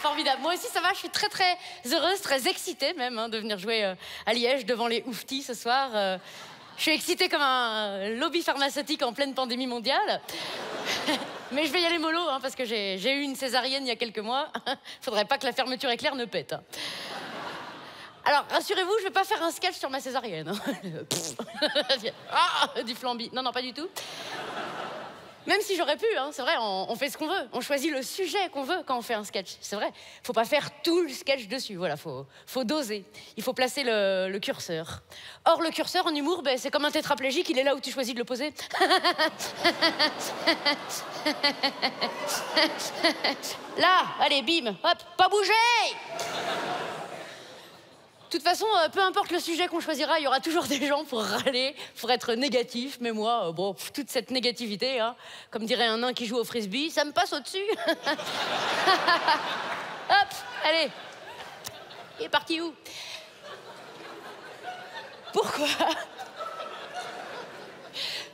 Formidable. Moi aussi, ça va. Je suis très, très heureuse, très excitée même de venir jouer à Liège devant les ouftis ce soir. Je suis excitée comme un lobby pharmaceutique en pleine pandémie mondiale. Mais je vais y aller mollo, parce que j'ai eu une césarienne il y a quelques mois. Faudrait pas que la fermeture éclair ne pète. Alors, rassurez-vous, je vais pas faire un sketch sur ma césarienne. Ah, du flambi. Non, non, pas du tout. Même si j'aurais pu, c'est vrai, on fait ce qu'on veut. On choisit le sujet qu'on veut quand on fait un sketch. C'est vrai. Faut pas faire tout le sketch dessus. Voilà, faut doser. Il faut placer le curseur. Or, le curseur en humour, c'est comme un tétraplégique, il est là où tu choisis de le poser. Là, allez, bim, hop, pas bouger! De toute façon, peu importe le sujet qu'on choisira, il y aura toujours des gens pour râler, pour être négatif. Mais moi, bon, toute cette négativité, comme dirait un nain qui joue au frisbee, ça me passe au-dessus. Hop, allez. Il est parti où? Pourquoi?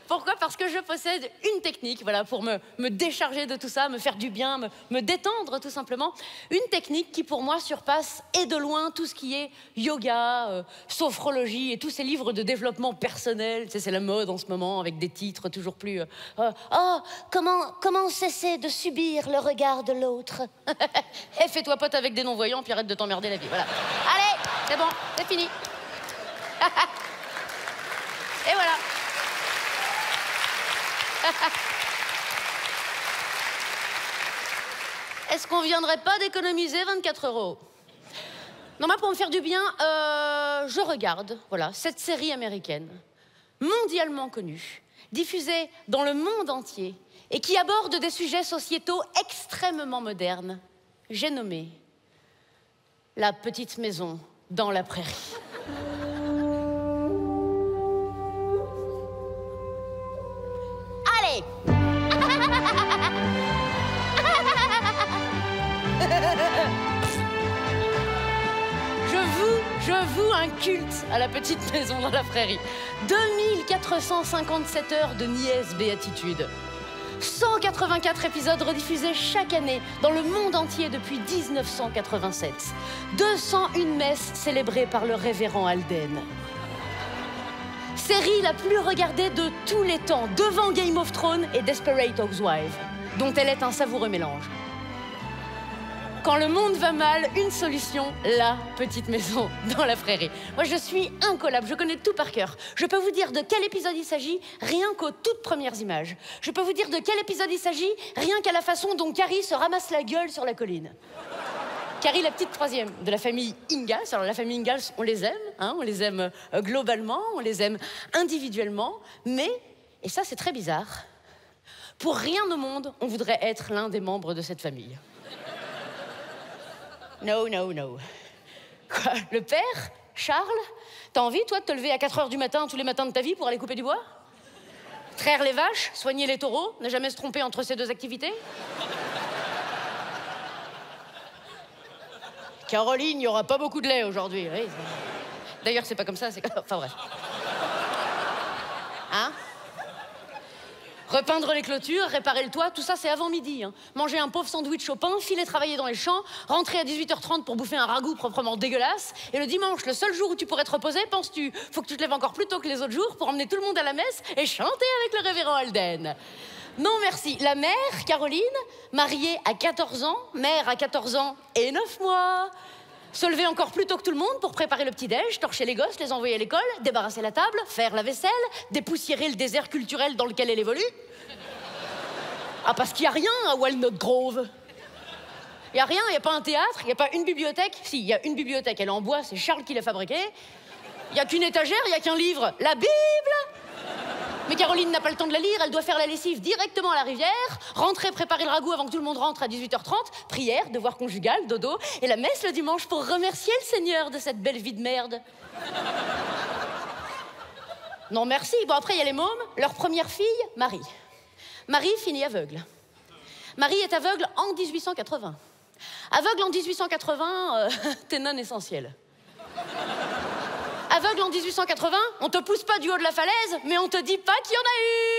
Pourquoi? Parce que je possède une technique, voilà, pour me décharger de tout ça, me faire du bien, me détendre tout simplement. Une technique qui pour moi surpasse et de loin tout ce qui est yoga, sophrologie et tous ces livres de développement personnel. Tu sais, c'est la mode en ce moment avec des titres toujours plus... Oh, comment cesser de subir le regard de l'autre? Et fais-toi pote avec des non-voyants puis arrête de t'emmerder la vie, voilà. Allez, c'est bon, c'est fini. Et voilà. Est-ce qu'on viendrait pas d'économiser 24 €? Non, moi, pour me faire du bien, je regarde, voilà, cette série américaine, mondialement connue, diffusée dans le monde entier, et qui aborde des sujets sociétaux extrêmement modernes. J'ai nommé La petite maison dans la prairie. Allez! Je voue un culte à La petite maison dans la prairie. 2457 heures de niaise béatitude. 184 épisodes rediffusés chaque année dans le monde entier depuis 1987. 201 messes célébrées par le révérend Alden. Série la plus regardée de tous les temps, devant Game of Thrones et Desperate Housewives, dont elle est un savoureux mélange. Quand le monde va mal, une solution, la petite maison dans la prairie. Moi, je suis incollable, je connais tout par cœur. Je peux vous dire de quel épisode il s'agit, rien qu'aux toutes premières images. Je peux vous dire de quel épisode il s'agit, rien qu'à la façon dont Carrie se ramasse la gueule sur la colline. Carrie, la petite troisième de la famille Ingalls. Alors, la famille Ingalls, on les aime, on les aime globalement, on les aime individuellement, mais, et ça c'est très bizarre, pour rien au monde, on voudrait être l'un des membres de cette famille. No, no, no. Quoi, le père, Charles, t'as envie, toi, de te lever à 4 h du matin tous les matins de ta vie pour aller couper du bois? Traire les vaches, soigner les taureaux, ne jamais se tromper entre ces deux activités? Caroline, il n'y aura pas beaucoup de lait aujourd'hui. Oui. D'ailleurs, c'est pas comme ça, c'est... Enfin, bref. Repeindre les clôtures, réparer le toit, tout ça, c'est avant midi. Manger un pauvre sandwich au pain, filer travailler dans les champs, rentrer à 18 h 30 pour bouffer un ragoût proprement dégueulasse. Et le dimanche, le seul jour où tu pourrais te reposer, penses-tu, faut que tu te lèves encore plus tôt que les autres jours pour emmener tout le monde à la messe et chanter avec le révérend Alden. Non, merci. La mère, Caroline, mariée à 14 ans, mère à 14 ans et 9 mois. Se lever encore plus tôt que tout le monde pour préparer le petit-déj, torcher les gosses, les envoyer à l'école, débarrasser la table, faire la vaisselle, dépoussiérer le désert culturel dans lequel elle évolue. Ah, parce qu'il n'y a rien à Walnut Grove. Il n'y a rien, il n'y a pas un théâtre, il n'y a pas une bibliothèque. Si, il y a une bibliothèque, elle est en bois, c'est Charles qui l'a fabriquée. Il n'y a qu'une étagère, il n'y a qu'un livre, la Bible. Mais Caroline n'a pas le temps de la lire, elle doit faire la lessive directement à la rivière, rentrer, préparer le ragoût avant que tout le monde rentre à 18 h 30, prière, devoir conjugal, dodo, et la messe le dimanche pour remercier le Seigneur de cette belle vie de merde. Non, merci. Bon, après, il y a les mômes, leur première fille, Marie. Marie finit aveugle. Marie est aveugle en 1880. Aveugle en 1880, t'es non essentiel. Aveugle en 1880, on te pousse pas du haut de la falaise, mais on te dit pas qu'il y en a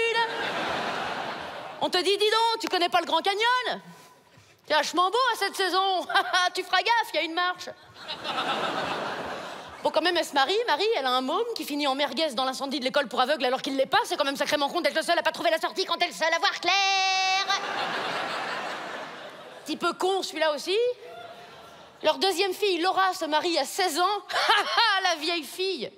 une. On te dit, dis donc, tu connais pas le Grand Canyon? C'est vachement beau à cette saison. Tu feras gaffe, il y a une marche. Bon, quand même, elle se marie. Marie, elle a un môme qui finit en merguez dans l'incendie de l'école pour aveugles alors qu'il l'est pas. C'est quand même sacrément con d'être le seul à pas trouver la sortie quand elle est seule à voir clair. Petit peu con, celui-là aussi. Leur deuxième fille, Laura, se marie à 16 ans. La vieille fille.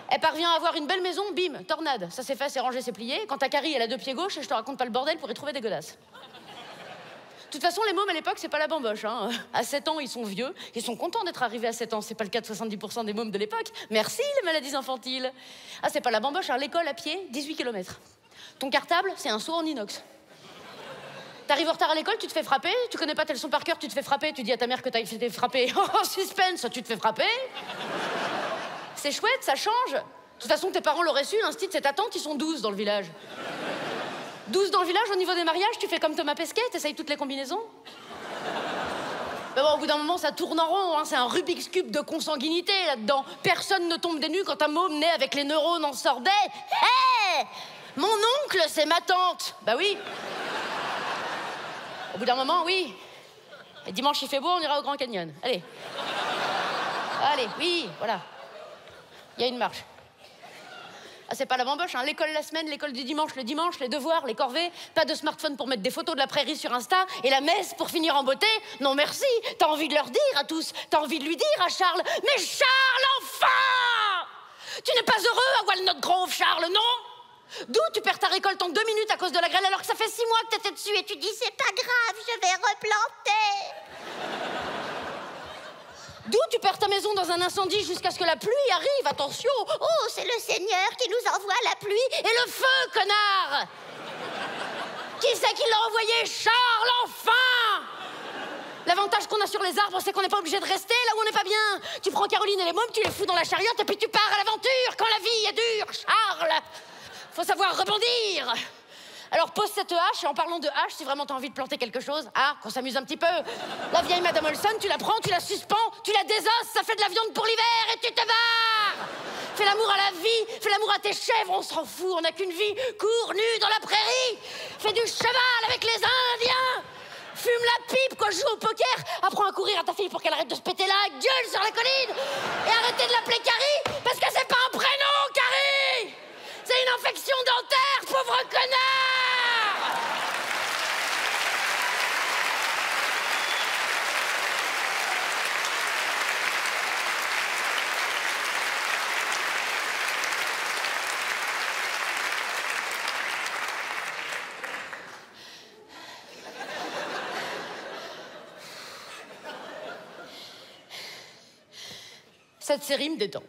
Elle parvient à avoir une belle maison, bim, tornade. Ça c'est fait, c'est rangé, c'est plié. Quant à Carrie, elle a 2 pieds gauches et je te raconte pas le bordel pour y trouver des godasses. De toute façon, les mômes à l'époque, c'est pas la bamboche. Hein. À 7 ans, ils sont vieux. Ils sont contents d'être arrivés à 7 ans. C'est pas le cas de 70% des mômes de l'époque. Merci, les maladies infantiles. Ah, c'est pas la bamboche, hein. L'école à pied, 18 km. Ton cartable, c'est un seau en inox. T'arrives en retard à l'école, tu te fais frapper. Tu connais pas tes leçons par cœur, tu te fais frapper. Tu dis à ta mère que t'as été frappé. Oh, suspense, tu te fais frapper. C'est chouette, ça change. De toute façon, tes parents l'auraient su. L'instit, c'est ta tante, ils sont 12 dans le village. 12 dans le village, au niveau des mariages, tu fais comme Thomas Pesquet, t'essayes toutes les combinaisons. Mais bon, au bout d'un moment, ça tourne en rond, hein. C'est un Rubik's Cube de consanguinité, là-dedans. Personne ne tombe des nues quand un môme naît avec les neurones en sordais. Hé, mon oncle, c'est ma tante. Bah oui. Au bout d'un moment, oui. Et dimanche, il fait beau, on ira au Grand Canyon. Allez. Allez, oui, voilà. Il y a une marche. Ah, c'est pas la bamboche, hein. L'école la semaine, l'école du dimanche, le dimanche, les devoirs, les corvées, pas de smartphone pour mettre des photos de la prairie sur Insta, et la messe pour finir en beauté. Non merci, t'as envie de leur dire à tous, t'as envie de lui dire à Charles, mais Charles, enfin! Tu n'es pas heureux à Walnut Grove, Charles, non? D'où tu perds ta récolte en 2 minutes à cause de la grêle alors que ça fait 6 mois que t'étais dessus et tu dis c'est pas grave, je vais replanter. D'où tu perds ta maison dans un incendie jusqu'à ce que la pluie arrive, attention. Oh, c'est le Seigneur qui nous envoie la pluie et le feu, connard. Qui c'est qui l'a envoyé? Charles, enfin. L'avantage qu'on a sur les arbres, c'est qu'on n'est pas obligé de rester là où on n'est pas bien. Tu prends Caroline et les mômes, tu les fous dans la chariote et puis tu pars à l'aventure quand la vie est dure, Charles. Faut savoir rebondir. Alors pose cette hache, et en parlant de hache, si vraiment t'as envie de planter quelque chose, qu'on s'amuse un petit peu. La vieille Madame Olson, tu la prends, tu la suspends, tu la désosses, ça fait de la viande pour l'hiver et tu te barres. Fais l'amour à la vie, fais l'amour à tes chèvres, on s'en fout, on n'a qu'une vie, cours nu dans la prairie. Fais du cheval avec les Indiens. Fume la pipe quand je joue au poker. Apprends à courir à ta fille pour qu'elle arrête de se péter la gueule sur la colline. Et arrêtez de l'appeler Carrie, parce que c'est pas un prénom, Carrie. C'est une infection dentaire, pauvre connard! Cette série me détend.